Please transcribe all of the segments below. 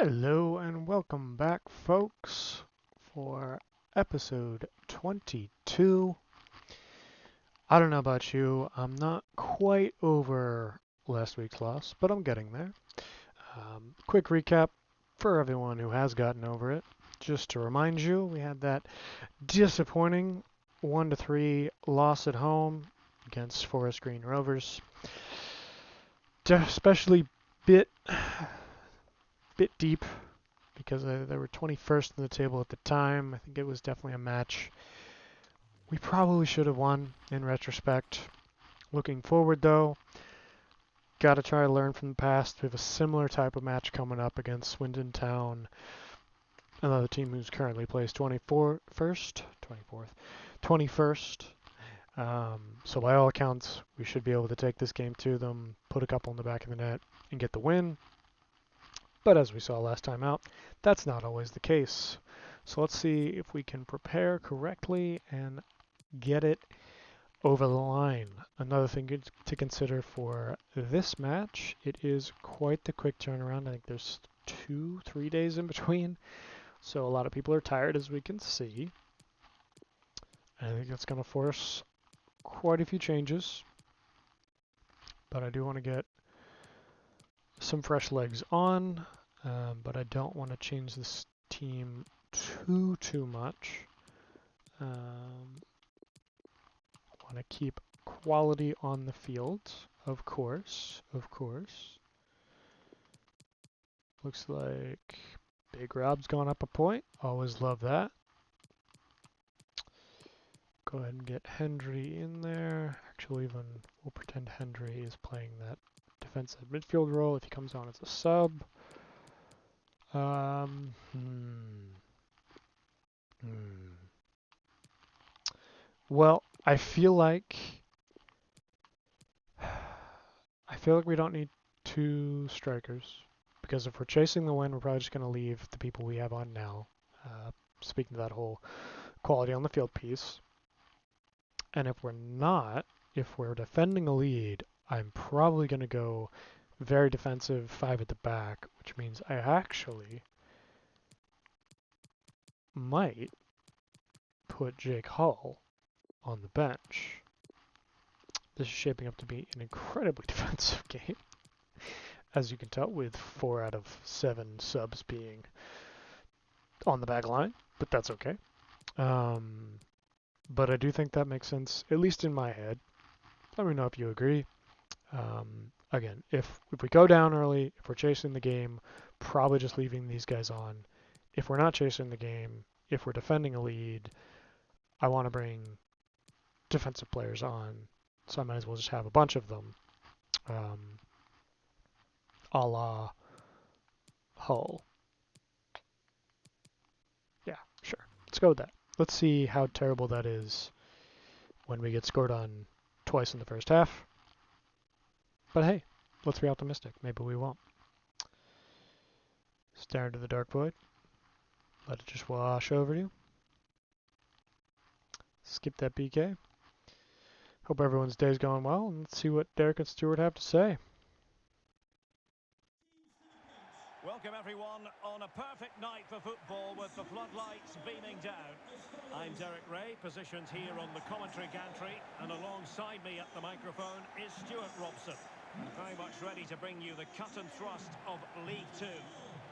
Hello and welcome back, folks, for episode 22. I don't know about you, I'm not quite over last week's loss, but I'm getting there. Quick recap for everyone who has gotten over it. Just to remind you, we had that disappointing 1-3 loss at home against Forest Green Rovers. Especially bit deep because they were 21st in the table at the time. I think it was definitely a match we probably should have won in retrospect. Looking forward, though, got to try to learn from the past. We have a similar type of match coming up against Swindon Town, another team who's currently placed 21st. So by all accounts, we should be able to take this game to them, put a couple in the back of the net, and get the win. But as we saw last time out, that's not always the case. So let's see if we can prepare correctly and get it over the line. Another thing to consider for this match, it is quite the quick turnaround. I think there's 2-3 days in between. So a lot of people are tired, as we can see. I think that's going to force quite a few changes. But I do want to get some fresh legs on. But I don't want to change this team too much. Want to keep quality on the field, of course. Looks like Big Rob's gone up a point. Always love that. Go ahead and get Hendry in there. Actually, we'll pretend Hendry is playing that defensive midfield role if he comes on as a sub. Well, I feel like we don't need two strikers, because if we're chasing the win, we're probably just going to leave the people we have on now. Speaking to that whole quality on the field piece. And if we're not, if we're defending a lead, I'm probably going to go very defensive, 5 at the back, which means I actually might put Jake Hull on the bench. This is shaping up to be an incredibly defensive game, as you can tell, with 4 out of 7 subs being on the back line, but that's okay. But I do think that makes sense, at least in my head. Let me know if you agree. Again, if we go down early, if we're chasing the game, probably just leaving these guys on. If we're not chasing the game, if we're defending a lead, I want to bring defensive players on, so I might as well just have a bunch of them, a la Hull. Yeah, sure. Let's go with that. Let's see how terrible that is when we get scored on twice in the first half. But hey, let's be optimistic. Maybe we won't. Stare into the dark void. Let it just wash over you. Skip that BK. Hope everyone's day's going well, and let's see what Derek and Stuart have to say. Welcome everyone on a perfect night for football with the floodlights beaming down. I'm Derek Ray, positioned here on the commentary gantry, and alongside me at the microphone is Stuart Robson. Very much ready to bring you the cut and thrust of League Two.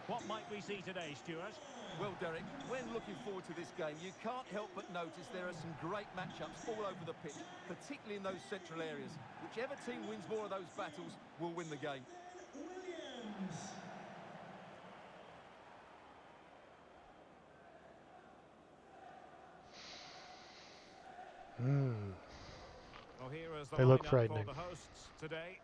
What might we see today, Stuart? Well, Derek, when looking forward to this game, you can't help but notice there are some great matchups all over the pitch, particularly in those central areas. Whichever team wins more of those battles will win the game. Well, here is the They look lineup frightening. for the hosts today.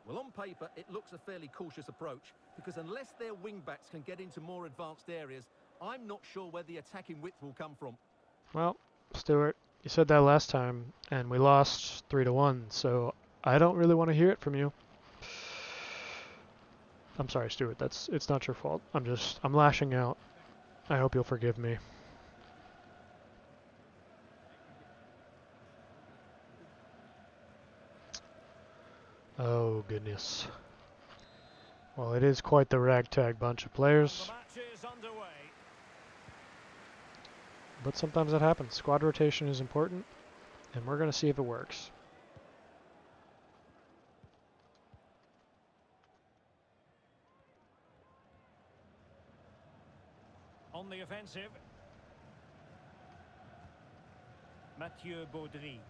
Well, on paper, it looks a fairly cautious approach, because unless their wing-backs can get into more advanced areas, I'm not sure where the attacking width will come from. Well, Stuart, you said that last time, and we lost 3-1, so I don't really want to hear it from you. I'm sorry, Stuart. It's not your fault. I'm lashing out. I hope you'll forgive me. Oh, goodness. Well, it is quite the ragtag bunch of players, The match is underway. but sometimes that happens. Squad rotation is important, and we're going to see if it works. On the offensive, Mathieu Baudry.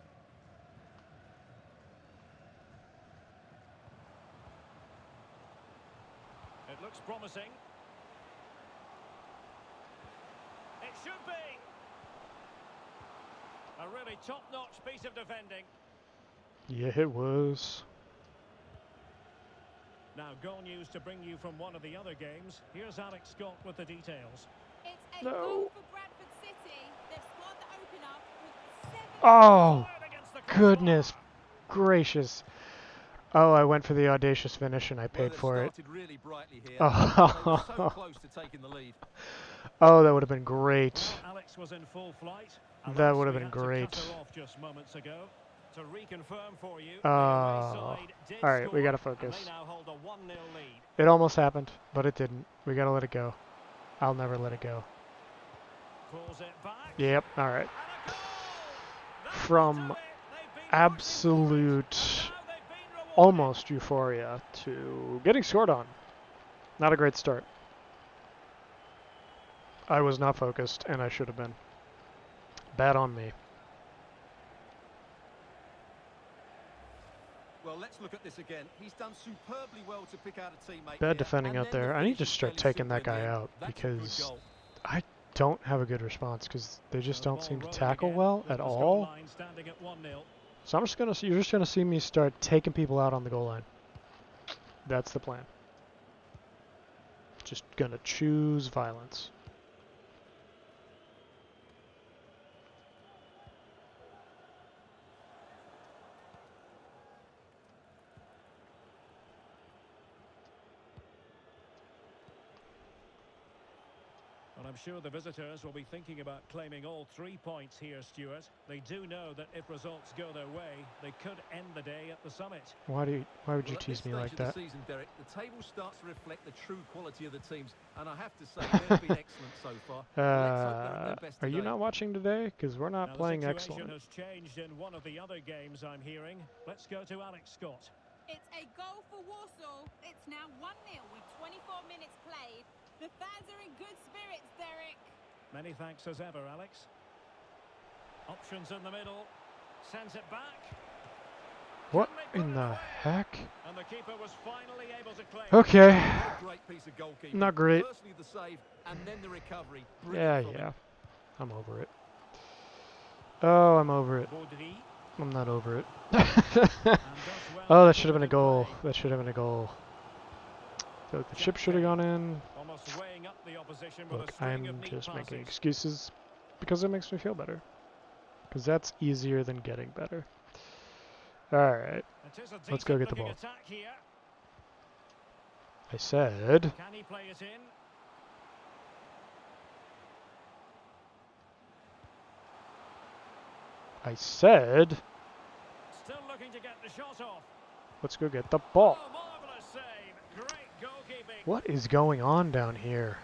It looks promising. It should be. A really top-notch piece of defending. Yeah, it was. Now, goal news to bring you from one of the other games. Here's Alex Scott with the details. It's a No. goal for Bradford City. Their squad that open up with 7 Oh, Fired against the goodness crossbar. gracious. Oh, I went for the audacious finish and I Well, paid they've for it. started really brightly here. They were so Oh, close to taking the lead. oh, that would have been great. Well, Alex was in full flight. That Alas, would have we been had to great. cut her off just moments ago. To reconfirm for you, the away Oh, side did all right, we score, gotta and focus. they now hold a 1-0 lead. It almost happened, but it didn't. We gotta let it go. I'll never let it go. Pulls it back. Yep, all right. And a goal! That From will do it. They've been absolute, working for it, and now they've been rewarded. almost euphoria to getting scored on. Not a great start. I was not focused, and I should have been. Bad on me. Well, let's look at this again. He's done superbly well to pick out a teammate. Bad here, defending and out then the there. I need to finish is start fairly taking that simple in guy the end. out That's a good because goal. I don't have a good response because they just So the don't ball seem to rolling tackle again well with at the all. scoreline standing at 1-0. So you're just gonna see me start taking people out on the goal line. That's the plan. Just gonna choose violence. Well, I'm sure the visitors will be thinking about claiming all 3 points here, Stuart. They do know that if results go their way, they could end the day at the summit. Why would you Well, tease at this me stage like of that? the season, Derek, the table starts to reflect the true quality of the teams, and I have to say they've been excellent so far. Let's hope they're at their best Are you today. not watching today? Because we're not Now, playing the situation excellent. has changed in one of the other games I'm hearing. Let's go to Alex Scott. It's a goal for Warsaw. It's now 1-0 with 24 minutes played. The fans are in good spirits, Derek. Many thanks as ever, Alex. Options in the middle. Sends it back. What Can they put in it the away? heck? And the keeper was finally able to claim. Okay. What a great piece of goalkeeping. Not great. Firstly the save, and then the recovery. Yeah, Brilliant from him. yeah. I'm over it. Oh, I'm over it. Baudry. I'm not over it. And does well Oh, to that should have put been a it in goal. play. That should have been a goal. So the chip should have gone in. Almost weighing up the opposition with a Look, string I'm of neat just making passes. excuses because it makes me feel better. Because that's easier than getting better. Alright, It is a let's go get the decent-looking ball. attack here. I said, Can he play it in? Still looking to get the shot off. let's go get the ball. Oh, marvellous save. Great goalkeeping. What is going on down here?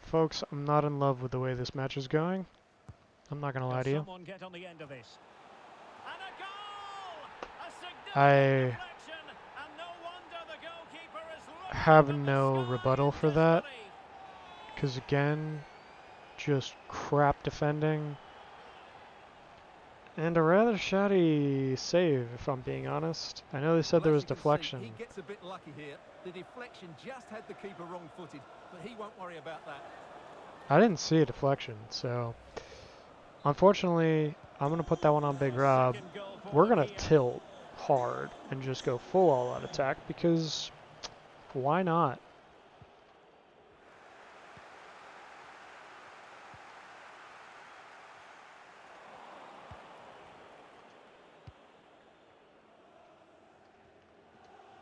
Folks, I'm not in love with the way this match is going. I'm not going to lie to Can you. someone get on the end of this? And a goal! A significant I deflection, and no wonder the goalkeeper is looking have up at the no sky rebuttal in for that. disbelief. Because again, just crap defending. And a rather shoddy save, if I'm being honest. I know they said there Well, was as you can see, deflection. he gets a bit lucky here. The deflection just had the keeper wrong-footed, but he won't worry about that. I didn't see a deflection, so unfortunately, I'm going to put that one on Big Rob. Second goal for We're them going to here. tilt hard and just go full all-out attack because why not?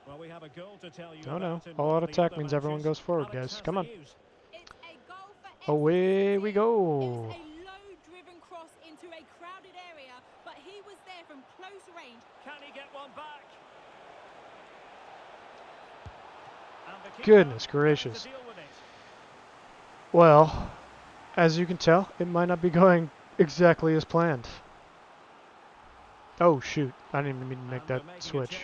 Well, we have a goal to tell you No, no. about in All-out one of the attack other means everyone matches. goes forward, Alex guys. has Come the on. news. It's a goal for Away we It go. was a low-driven cross into a crowded area, but he was there from close range. Can he get one back? keeper Goodness fails to gracious. deal with it. Well, as you can tell, it might not be going exactly as planned. Oh shoot, I didn't even mean to make And that we're making a switch. change.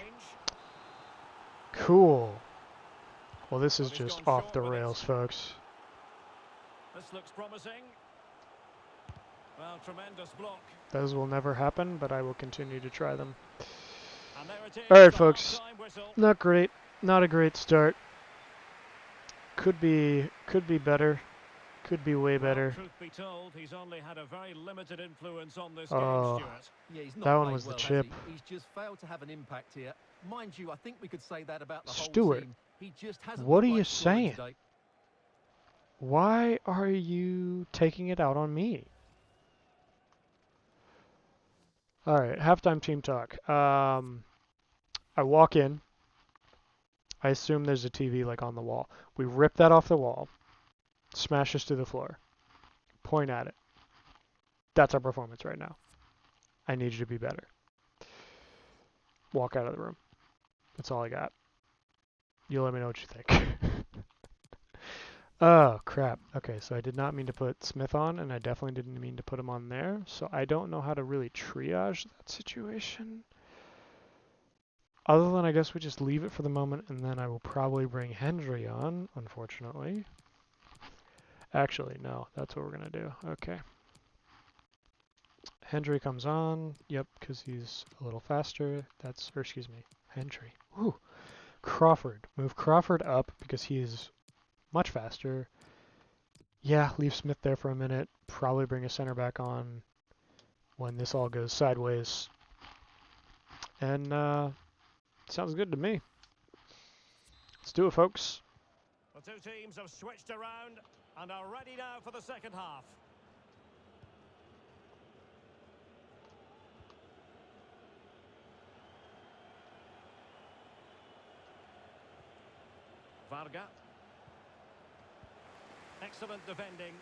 Cool. Well, this is But he's just gone off short the with it. rails, folks. This looks promising. Well, tremendous block. Those will never happen, but I will continue to try them. And there it is, Alright, the folks. half-time whistle. Not great. Not a great start. Could be better. Could be way Well, better. truth be told, he's only had a very limited influence on this game, Oh, Stuart. Yeah, he's not that one played was the well, has chip. he? He's just failed to have an impact here. Mind you, I think we could say that about the whole Stuart, team. He just hasn't what looked are you like scoring saying? today. Why are you taking it out on me? Alright, halftime team talk. I walk in. I assume there's a TV like on the wall. We rip that off the wall. Smash us to the floor. Point at it. That's our performance right now. I need you to be better. Walk out of the room. That's all I got. You let me know what you think. Oh, crap. Okay, so I did not mean to put Smith on, and I definitely didn't mean to put him on there. So I don't know how to really triage that situation. Other than I guess we just leave it for the moment, and then I will probably bring Hendry on, unfortunately. Actually, no, that's what we're going to do. Okay. Hendry comes on. Yep, because he's a little faster. Or excuse me, Hendry. Whew. Crawford. Move Crawford up because he's much faster. Yeah, leave Smith there for a minute. Probably bring a center back on when this all goes sideways. And sounds good to me. Let's do it, folks. The two teams have switched around and are ready now for the second half. Varga. Excellent defending.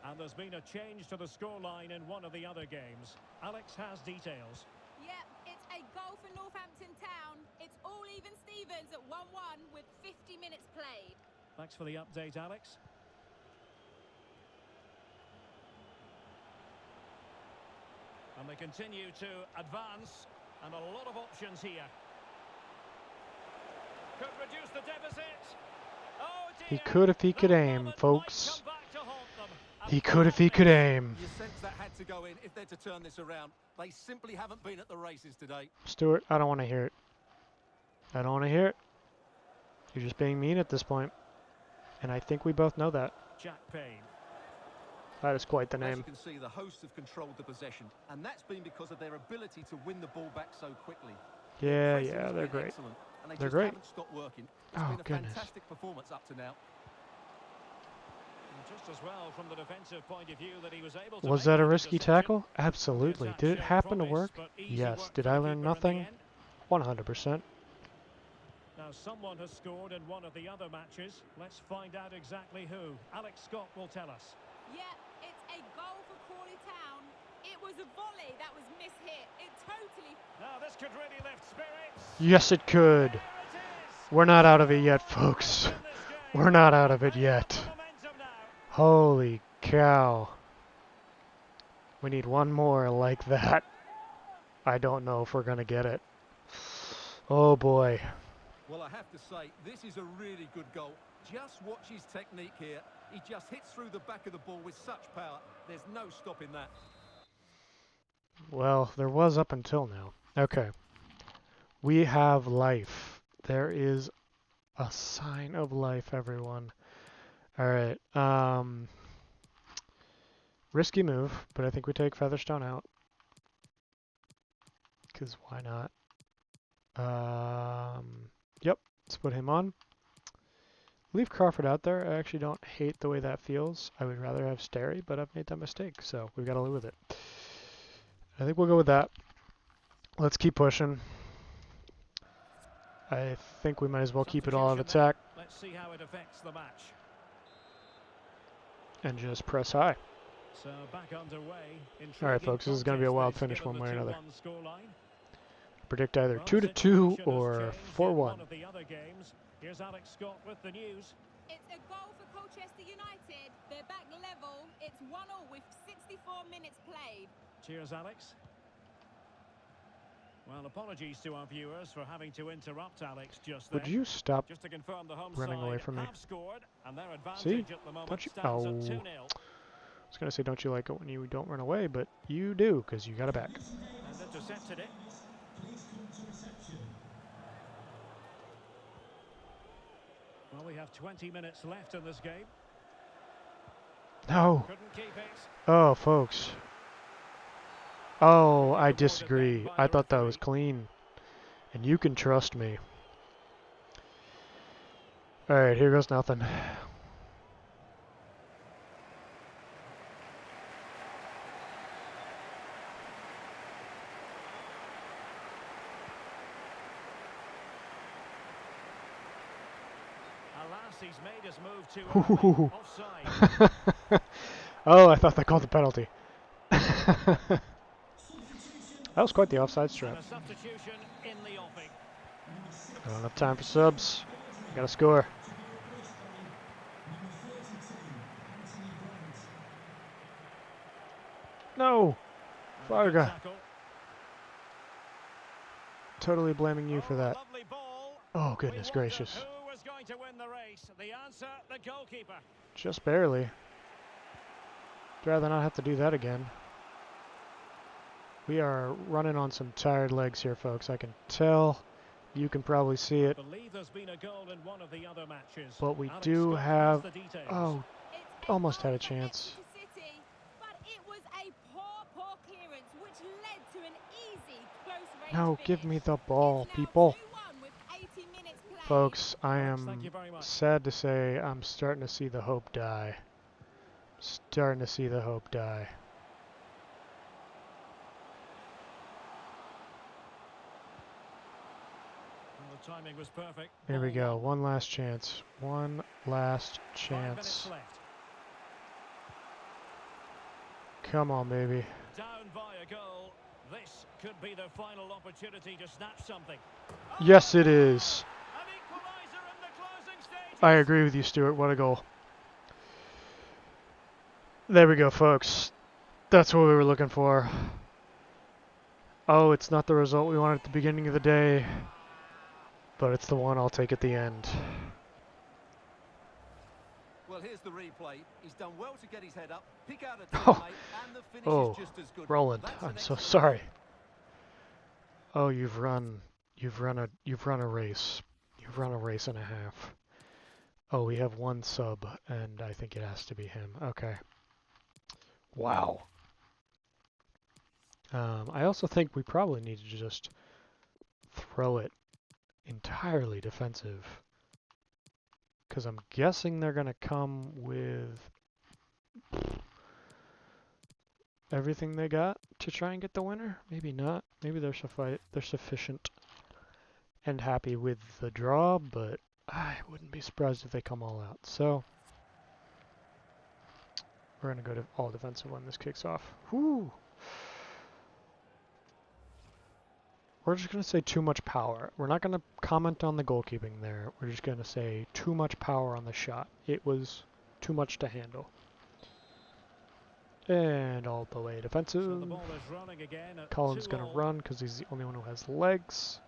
And there's been a change to the scoreline in one of the other games. Alex has details. Yep, it's a goal for Northampton Town. It's all even Stevens at 1-1 with 50 minutes played. Thanks for the update, Alex. And they continue to advance, and a lot of options here. Could reduce the deficit. Oh dear. He could if he could That aim, moment folks. might come back to haunt them. A He could if he could miss. aim. You sense that had to go in if they're to turn this around. They simply haven't been at the races today. Stuart, I don't want to hear it. I don't want to hear it. You're just being mean at this point. And I think we both know that. Jack Payne. That is quite the As name. you can see, the hosts have controlled the possession, and that's been because of their ability to win the ball back so quickly. Yeah, Pressing yeah, has they're been great. excellent, and they They're just great. haven't stopped working. It's Oh, been a goodness. fantastic performance up to now. And just as well from the defensive point of view that he was able to Was make that a that risky interception. tackle? Absolutely. The Did it attack happen to showed work? promise, but easy Yes. work Did for I the learn keeper in the nothing? end. 100%. Now someone has scored in one of the other matches. Let's find out exactly who. Alex Scott will tell us. Yep, it's a goal for Crawley Town. It was a volley that was mishit. It totally... Now this could really lift spirits. Yes, it could. There it is. We're not out of it yet, folks. In this game. We're not out of it They have yet. the momentum now. Holy cow. We need one more like that. I don't know if we're going to get it. Oh boy. Well, I have to say, this is a really good goal. Just watch his technique here. He just hits through the back of the ball with such power. There's no stopping that. Well, there was up until now. Okay. We have life. There is a sign of life, everyone. Alright. Risky move, but I think we take Featherstone out. Because why not? Yep. Let's put him on. Leave Crawford out there. I actually don't hate the way that feels. I would rather have Sterry, but I've made that mistake, so we've got to live with it. I think we'll go with that. Let's keep pushing. I think we might as well keep it all out of Substitution attack there. Let's see how it affects the match. and just press high. So back underway. All right, folks, this is going to be a wild finish given one the way or another. 2-1 scoreline. Predict either Well, the 2-2 situation has or changed in 4-1. one of the other games. Here's Alex Scott with the news. It's a goal for Colchester United. They're back level. It's 1-1 with 64 minutes played. Cheers, Alex. Well, apologies to our viewers for having to interrupt Alex just then. Would you stop Just to confirm, the home running away side from me? have scored, and their See? advantage at the moment Don't you? stands at Oh. 2-0. I was going to say, don't you like it when you don't run away, but you do, because you got it back. And intercepted it. Well, we have 20 minutes left in this game. No. Couldn't keep it. Oh, folks. Oh, I disagree. I thought that was clean. And you can trust me. Alright, here goes nothing. Alas, he's made his move too early. Offside. Oh, I thought they called the penalty. That was quite the offside And strap. a substitution in the offing. I don't have time for subs. Gotta score. No! And a good Farga. tackle. Totally blaming you for Oh, that. lovely ball. Oh, We goodness wondered gracious. who was going to win the race. The answer, the goalkeeper. Just barely. I'd rather not have to do that again. We are running on some tired legs here, folks. I can tell. You can probably see I it. believe there's been a goal in one of the other matches. But we Alex do Scott has have... the details. Oh, It's almost goal had a for chance. Exeter City, but it was a poor clearance, which led to an easy, close-range no, give finish. me the ball, It's now people. 2-1 with 80 minutes played. Folks, I Alex, thank am you very much. sad to say I'm starting to see the hope die. Starting to see the hope die. Well, the timing was perfect. Here we Ball go. one. One last chance. One last 5 minutes chance. left. Come on, baby. Down by a goal. This could be their final opportunity to snatch something. Yes, it is. An equaliser in the closing stages. I agree with you, Stuart. What a goal. There we go, folks. That's what we were looking for. Oh, it's not the result we wanted at the beginning of the day, but it's the one I'll take at the end. Well, here's the replay. He's done well to get his head up, pick out a Oh. teammate, and the finish Oh, is just as good. Roland, That's I'm an so excellent sorry. goal. Oh, you've run a race. You've run a race and a half. Oh, we have one sub, and I think it has to be him. Okay. Wow. I also think we probably need to just throw it entirely defensive, because I'm guessing they're going to come with everything they got to try and get the winner. Maybe not. Maybe they're sufficient and happy with the draw, but I wouldn't be surprised if they come all out. So we're going to go to all defensive when this kicks off. Whoo! We're just going to say too much power. We're not going to comment on the goalkeeping there. We're just going to say too much power on the shot. It was too much to handle. And all the way defensive. So the ball is running again at Cullen's going to 2-2. run because he's the only one who has legs.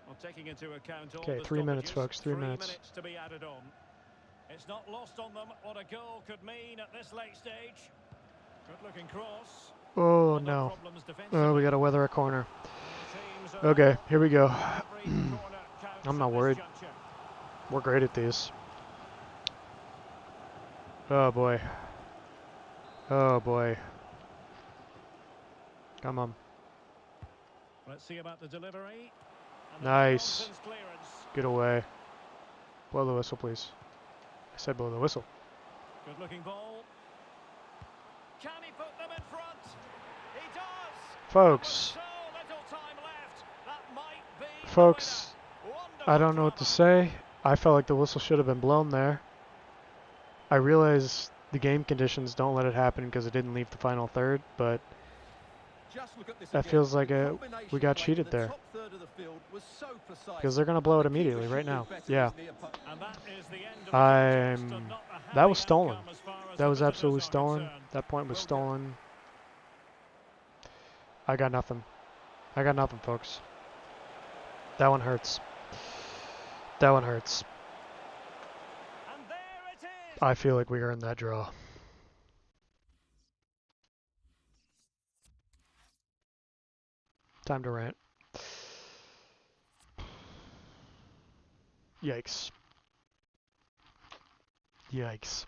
Well, taking into account all Okay, the 3 minutes, stoppages, folks. 3 minutes. 3 minutes to be added on. It's not lost on them what a goal could mean at this late stage. Good looking cross. Oh, Other no. problems Oh, defensively. we got to weather a corner. Teams are Okay, up. here we go. Every corner counts I'm at not this worried. juncture. We're great at these. Oh, boy. Oh, boy. Come on. Let's see about the delivery. And Nice. nonsense clearance. Get away. Blow the whistle, please. I said blow the whistle. Good looking ball. Can he put them in front? He does. Folks. With so little time left, that might be the Folks, winner. I don't know what to Wonderful say. I felt like the whistle should have been blown there. I realize the game conditions don't let it happen because it didn't leave the final third, but Just look at this that again. feels like The we combination got play in cheated the there. top third of the field was so precise. Because they're going to And blow the it keeper immediately right should do now. better Yeah. as the opponent. And that is the end of the contest, and not a That happy was stolen. outcome as far as That the was visitors absolutely are stolen. concerned. That point was Well stolen. I got nothing. I got nothing, folks. That one hurts. That one hurts. And there it is. I feel like we earned that draw. Time to rant. Yikes. Yikes.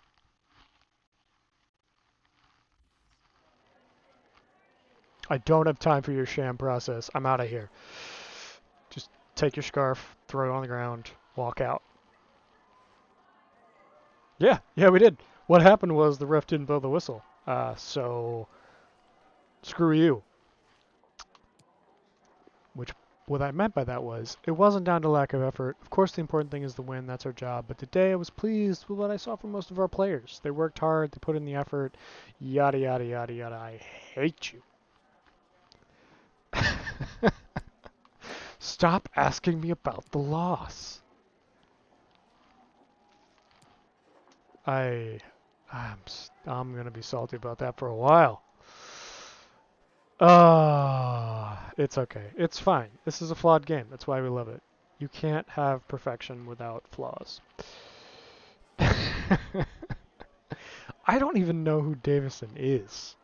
I don't have time for your sham process. I'm out of here. Just take your scarf, throw it on the ground, walk out. Yeah, we did. What happened was the ref didn't blow the whistle. So screw you. Which, what I meant by that was, it wasn't down to lack of effort. Of course, the important thing is the win. That's our job. But today, I was pleased with what I saw from most of our players. They worked hard. They put in the effort. Yada, yada, yada, yada. I hate you. Stop asking me about the loss. I'm gonna be salty about that for a while. It's okay. It's fine. This is a flawed game. That's why we love it. You can't have perfection without flaws. I don't even know who Davison is.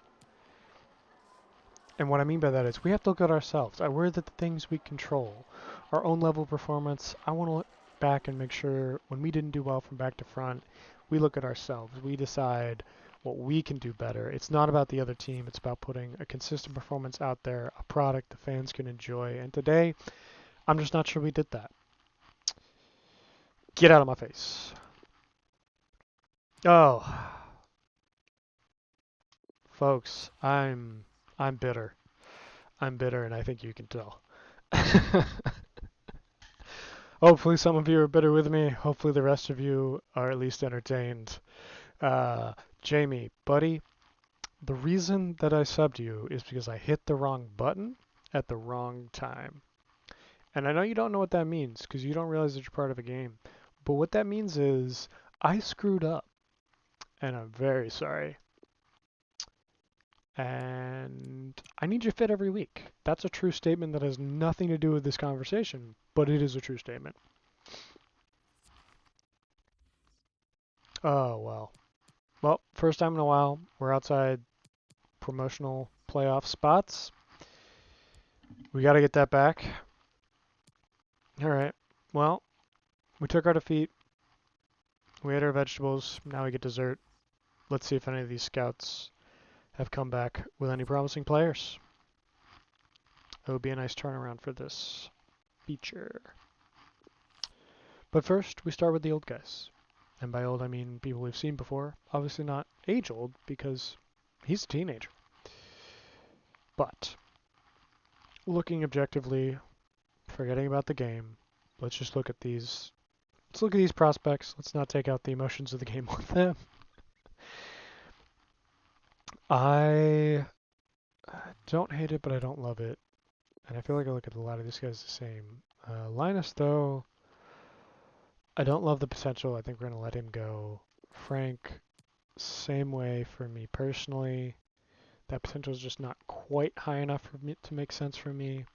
And what I mean by that is we have to look at ourselves. I worry that the things we control, our own level of performance, I want to look back and make sure when we didn't do well from back to front, we look at ourselves. We decide what we can do better. It's not about the other team. It's about putting a consistent performance out there, a product the fans can enjoy. And today, I'm just not sure we did that. Get out of my face. Oh, folks, I'm bitter. I'm bitter, and I think you can tell. Hopefully some of you are bitter with me. Hopefully the rest of you are at least entertained. Jamie, buddy, the reason that I subbed you is because I hit the wrong button at the wrong time. And I know you don't know what that means because you don't realize that you're part of a game. But what that means is I screwed up. And I'm very sorry. And I need your fit every week. That's a true statement that has nothing to do with this conversation, but it is a true statement. Oh, well. Well, first time in a while, we're outside promotional playoff spots. We got to get that back. All right. Well, we took our defeat. We ate our vegetables. Now we get dessert. Let's see if any of these scouts have come back with any promising players. It would be a nice turnaround for this feature. But first, we start with the old guys. And by old, I mean people we've seen before. Obviously not age old, because he's a teenager. But, looking objectively, forgetting about the game, let's just look at these. Let's look at these prospects. Let's not take out the emotions of the game on them. I don't hate it, but I don't love it. And I feel like I look at a lot of these guys the same. Linus, though, I don't love the potential. I think we're going to let him go. Frank, same way for me personally. That potential is just not quite high enough for me to make sense for me.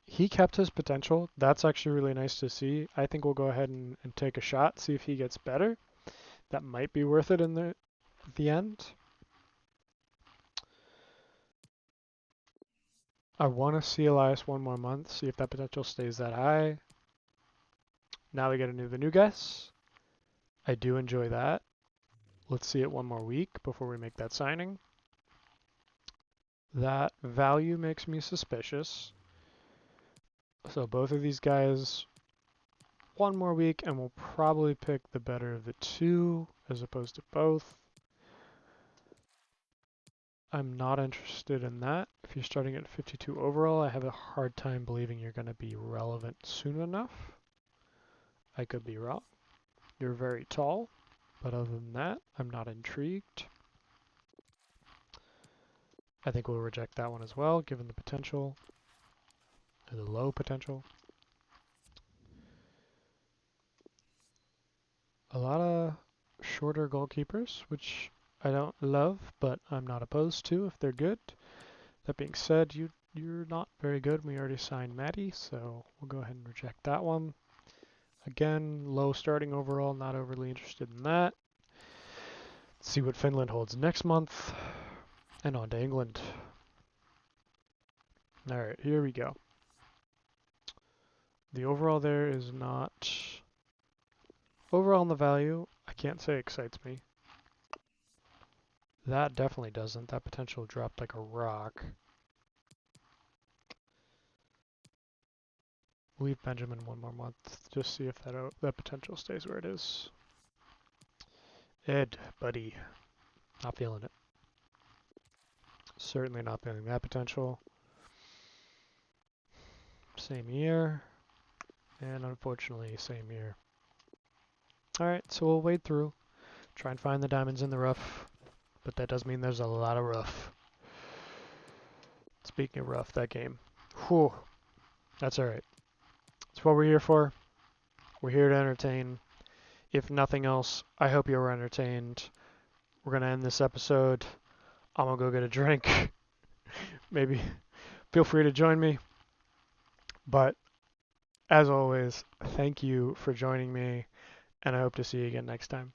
He kept his potential. That's actually really nice to see. I think we'll go ahead and take a shot, see if he gets better. That might be worth it in the end. I want to see Elias one more month, see if that potential stays that high. Now we get into the new guys. I do enjoy that. Let's see it one more week before we make that signing. That value makes me suspicious. So both of these guys, one more week, and we'll probably pick the better of the two as opposed to both. I'm not interested in that. If you're starting at 52 overall, I have a hard time believing you're going to be relevant soon enough. I could be wrong. You're very tall, But other than that, I'm not intrigued. I think we'll reject that one as well, given the potential, or the low potential. A lot of shorter goalkeepers, which I don't love, but I'm not opposed to if they're good. That being said, you're not very good. We already signed Maddie, so we'll go ahead and reject that one. Again, low starting overall, not overly interested in that. Let's see what Finland holds next month. And on to England. Alright, here we go. The overall there is not... Overall in the value, I can't say excites me. That definitely doesn't. That potential dropped like a rock. Leave Benjamin one more month. Just see if that potential stays where it is. Ed, buddy. Not feeling it. Certainly not feeling that potential. Same year. And unfortunately, same year. Alright, so we'll wade through. Try and find the diamonds in the rough. But that does mean there's a lot of rough. Speaking of rough, that game. Whew. That's alright. That's what we're here for. We're here to entertain. If nothing else, I hope you were entertained. We're going to end this episode. I'm going to go get a drink. Maybe feel free to join me. But as always, thank you for joining me, and I hope to see you again next time.